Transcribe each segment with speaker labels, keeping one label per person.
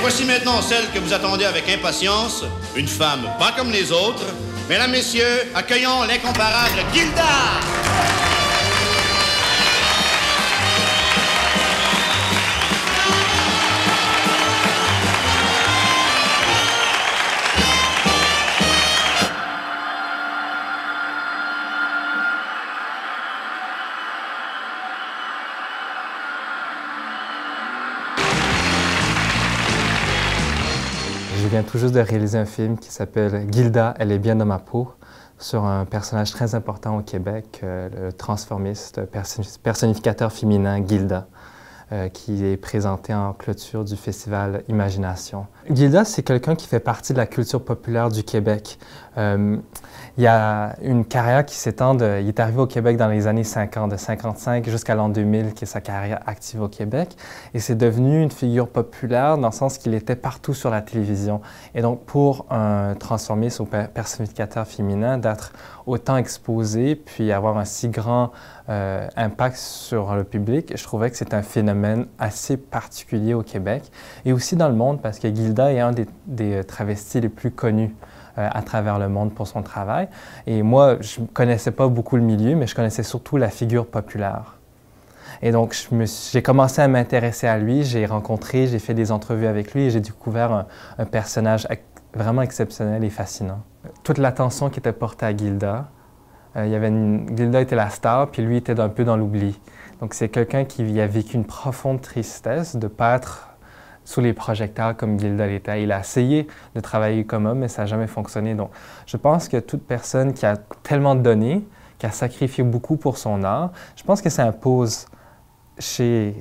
Speaker 1: voici maintenant celle que vous attendez avec impatience, une femme pas comme les autres. Mesdames, messieurs, accueillons l'incomparable Gilda!
Speaker 2: Je viens tout juste de réaliser un film qui s'appelle « Gilda, elle est bien dans ma peau » sur un personnage très important au Québec, le transformiste, personnificateur féminin Gilda, qui est présenté en clôture du festival Imagination. Gilda, c'est quelqu'un qui fait partie de la culture populaire du Québec. Il a une carrière qui s'étend il est arrivé au Québec dans les années 50, de 55 jusqu'à l'an 2000, qui est sa carrière active au Québec. Et c'est devenu une figure populaire dans le sens qu'il était partout sur la télévision. Et donc, pour un transformiste ou personnificateur féminin, d'être autant exposé, puis avoir un si grand impact sur le public, je trouvais que c'est un phénomène assez particulier au Québec et aussi dans le monde, parce que Gilda est un des travestis les plus connus à travers le monde pour son travail. Et moi, je ne connaissais pas beaucoup le milieu, mais je connaissais surtout la figure populaire. Et donc, j'ai commencé à m'intéresser à lui, j'ai fait des entrevues avec lui et j'ai découvert un personnage vraiment exceptionnel et fascinant. Toute l'attention qui était portée à Gilda, Gilda était la star, puis lui était un peu dans l'oubli. Donc, c'est quelqu'un qui a vécu une profonde tristesse de ne pas être sous les projecteurs comme Gilda l'était. Il a essayé de travailler comme homme, mais ça n'a jamais fonctionné. Donc, je pense que toute personne qui a tellement donné, qui a sacrifié beaucoup pour son art, je pense que ça impose chez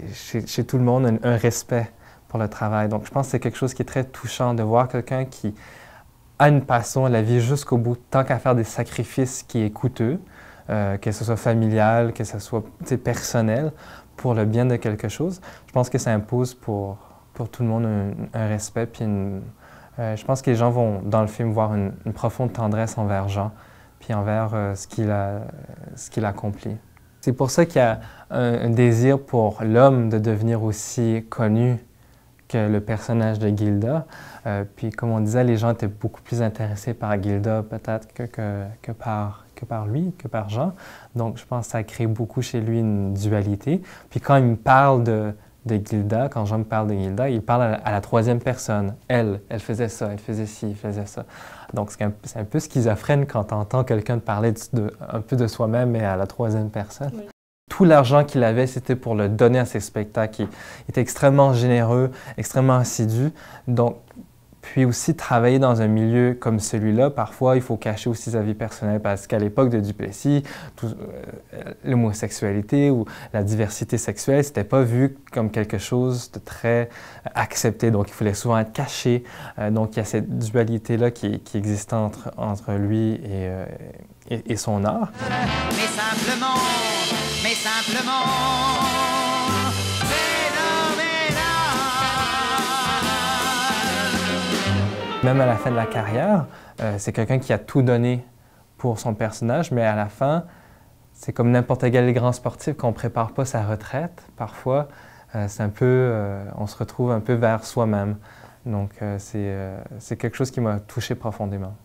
Speaker 2: tout le monde un respect pour le travail. Donc, je pense que c'est quelque chose qui est très touchant de voir quelqu'un qui a une passion, la vie jusqu'au bout, tant qu'à faire des sacrifices qui est coûteux, que ce soit familial, que ce soit personnel, pour le bien de quelque chose. Je pense que ça impose pour tout le monde un respect. Puis je pense que les gens vont, dans le film, voir une profonde tendresse envers Jean, puis envers ce qu'il accomplit. C'est pour ça qu'il y a un désir pour l'homme de devenir aussi connu que le personnage de Gilda. Puis comme on disait, les gens étaient beaucoup plus intéressés par Gilda peut-être que par lui, que par Jean. Donc je pense que ça crée beaucoup chez lui une dualité. Puis quand il me parle de Gilda, quand Jean me parle de Gilda, il parle à la troisième personne. Elle faisait ça, elle faisait ci, elle faisait ça. Donc c'est un peu schizophrène quand tu entends quelqu'un te parler un peu de soi-même, mais à la troisième personne. Oui. Tout l'argent qu'il avait, c'était pour le donner à ses spectacles. Il était extrêmement généreux, extrêmement assidu. Donc, puis aussi, travailler dans un milieu comme celui-là, parfois, il faut cacher aussi sa vie personnelle parce qu'à l'époque de Duplessis, l'homosexualité ou la diversité sexuelle, c'était pas vu comme quelque chose de très accepté. Donc, il fallait souvent être caché. Donc, il y a cette dualité-là qui existe entre lui et son art. Mais simplement, même à la fin de la carrière, c'est quelqu'un qui a tout donné pour son personnage, mais à la fin, c'est comme n'importe quel grand sportif qu'on ne prépare pas sa retraite. Parfois, c'est un peu, on se retrouve un peu vers soi-même. Donc, c'est quelque chose qui m'a touché profondément.